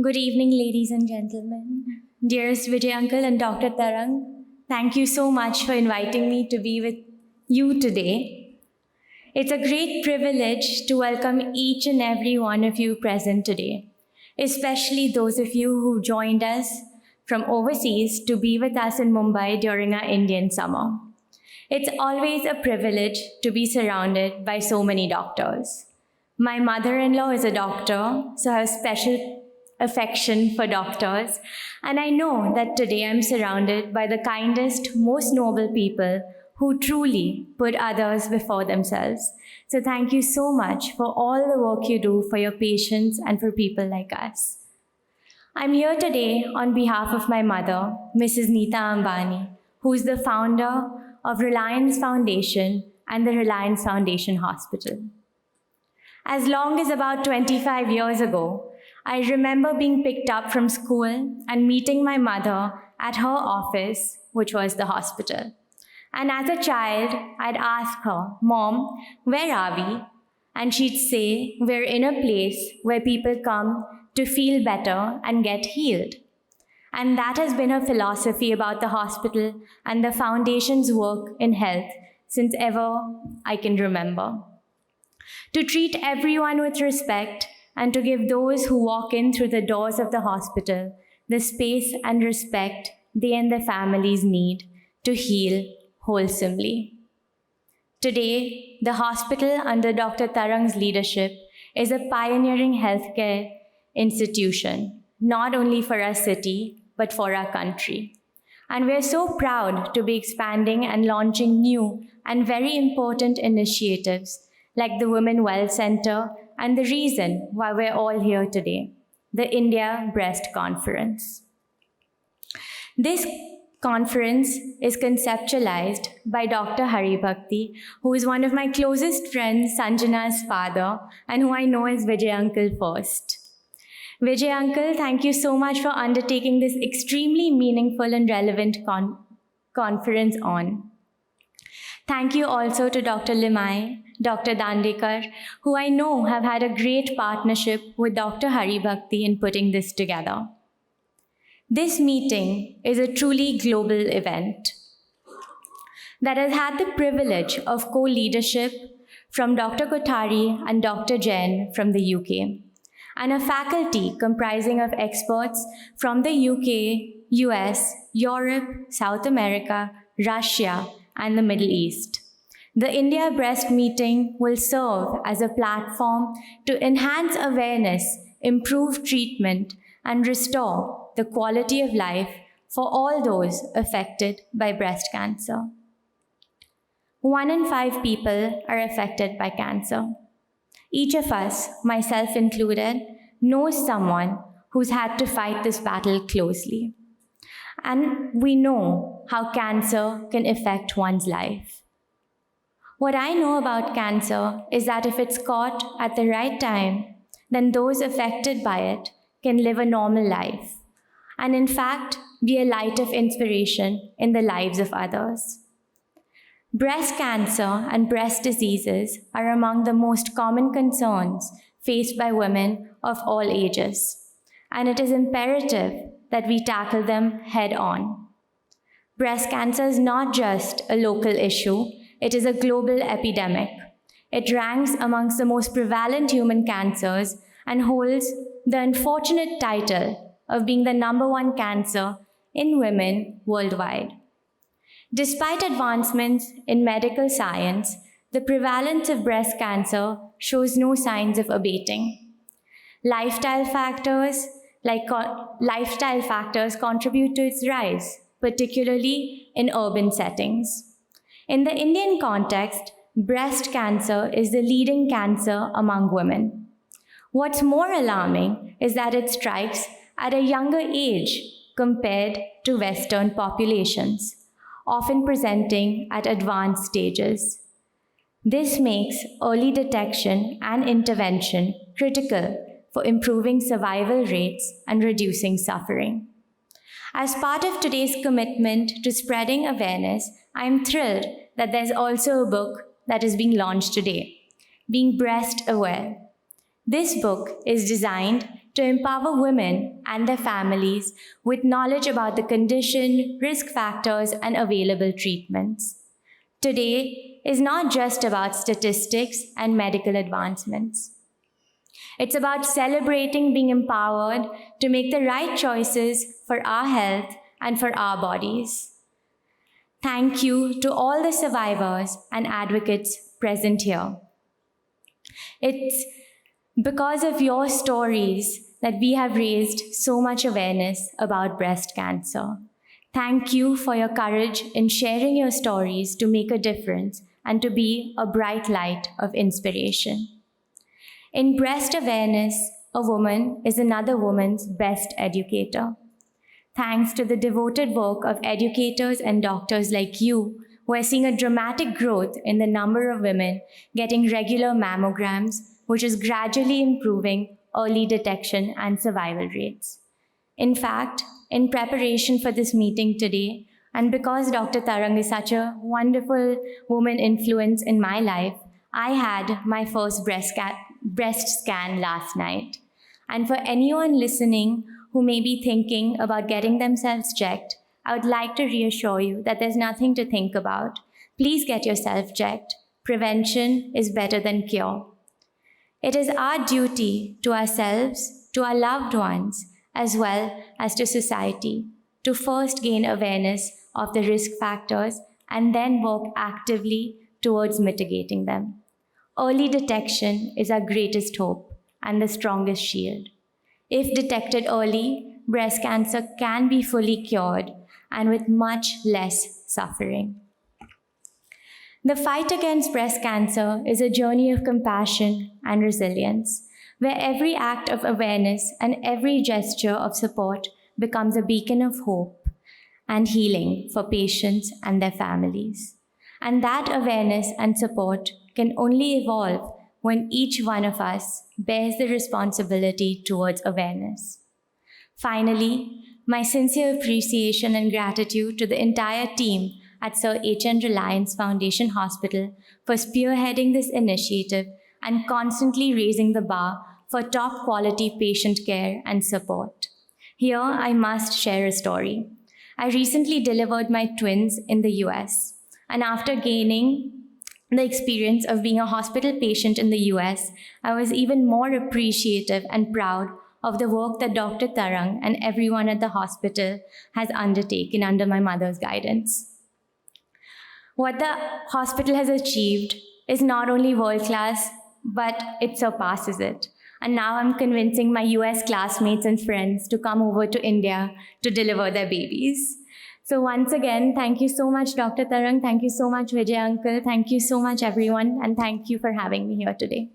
Good evening, ladies and gentlemen. Dearest Vijay Uncle and Dr. Tarang, thank you so much for inviting me to be with you today. It's a great privilege to welcome each and every one of you present today, especially those of you who joined us from overseas to be with us in Mumbai during our Indian summer. It's always a privilege to be surrounded by so many doctors. My mother-in-law is a doctor, so I have special affection for doctors, and I know that today I'm surrounded by the kindest, most noble people who truly put others before themselves. So thank you so much for all the work you do for your patients and for people like us. I'm here today on behalf of my mother, Mrs. Neeta Ambani, who is the founder of Reliance Foundation and the Reliance Foundation Hospital. As long as about 25 years ago, I remember being picked up from school and meeting my mother at her office, which was the hospital. And as a child, I'd ask her, "Mom, where are we?" And she'd say, "We're in a place where people come to feel better and get healed." And that has been her philosophy about the hospital and the foundation's work in health since ever I can remember. To treat everyone with respect and to give those who walk in through the doors of the hospital the space and respect they and their families need to heal wholesomely. Today, the hospital under Dr. Tarang's leadership is a pioneering healthcare institution, not only for our city, but for our country. And we're so proud to be expanding and launching new and very important initiatives like the Women Well Center and the reason why we're all here today, the India Breast Conference. This conference is conceptualized by Dr. Hari Bhakti, who is one of my closest friends, Sanjana's father, and who I know as Vijay Uncle first. Vijay Uncle, thank you so much for undertaking this extremely meaningful and relevant conference on. Thank you also to Dr. Limai, Dr. Dandekar, who I know have had a great partnership with Dr. Hari Bhakti in putting this together. This meeting is a truly global event that has had the privilege of co-leadership from Dr. Kothari and Dr. Jain from the UK, and a faculty comprising of experts from the UK, US, Europe, South America, Russia, and the Middle East. The India Breast Meeting will serve as a platform to enhance awareness, improve treatment, and restore the quality of life for all those affected by breast cancer. 1 in 5 people are affected by cancer. Each of us, myself included, knows someone who's had to fight this battle closely. And we know how cancer can affect one's life. What I know about cancer is that if it's caught at the right time, then those affected by it can live a normal life, and in fact, be a light of inspiration in the lives of others. Breast cancer and breast diseases are among the most common concerns faced by women of all ages, and it is imperative that we tackle them head on. Breast cancer is not just a local issue, it is a global epidemic. It ranks amongst the most prevalent human cancers and holds the unfortunate title of being the #1 cancer in women worldwide. Despite advancements in medical science, the prevalence of breast cancer shows no signs of abating. Lifestyle factors contribute to its rise, particularly in urban settings. In the Indian context, breast cancer is the leading cancer among women. What's more alarming is that it strikes at a younger age compared to Western populations, often presenting at advanced stages. This makes early detection and intervention critical for improving survival rates and reducing suffering. As part of today's commitment to spreading awareness, I am thrilled that there's also a book that is being launched today, Being Breast Aware. This book is designed to empower women and their families with knowledge about the condition, risk factors, and available treatments. Today is not just about statistics and medical advancements. It's about celebrating being empowered to make the right choices for our health and for our bodies. Thank you to all the survivors and advocates present here. It's because of your stories that we have raised so much awareness about breast cancer. Thank you for your courage in sharing your stories to make a difference and to be a bright light of inspiration. In breast awareness, a woman is another woman's best educator. Thanks to the devoted work of educators and doctors like you, who are seeing a dramatic growth in the number of women getting regular mammograms, which is gradually improving early detection and survival rates. In fact, in preparation for this meeting today, and because Dr. Tarang is such a wonderful woman influence in my life, I had my first breast scan last night. And for anyone listening who may be thinking about getting themselves checked, I would like to reassure you that there's nothing to think about. Please get yourself checked. Prevention is better than cure. It is our duty to ourselves, to our loved ones, as well as to society, to first gain awareness of the risk factors and then work actively towards mitigating them. Early detection is our greatest hope and the strongest shield. If detected early, breast cancer can be fully cured and with much less suffering. The fight against breast cancer is a journey of compassion and resilience, where every act of awareness and every gesture of support becomes a beacon of hope and healing for patients and their families. And that awareness and support can only evolve when each one of us bears the responsibility towards awareness. Finally, my sincere appreciation and gratitude to the entire team at Sir H.N. Reliance Foundation Hospital for spearheading this initiative and constantly raising the bar for top quality patient care and support. Here, I must share a story. I recently delivered my twins in the US, and after gaining the experience of being a hospital patient in the US, I was even more appreciative and proud of the work that Dr. Tarang and everyone at the hospital has undertaken under my mother's guidance. What the hospital has achieved is not only world-class, but it surpasses it. And now I'm convincing my US classmates and friends to come over to India to deliver their babies. So once again, thank you so much, Dr. Tarang. Thank you so much, Vijay Uncle. Thank you so much, everyone. And thank you for having me here today.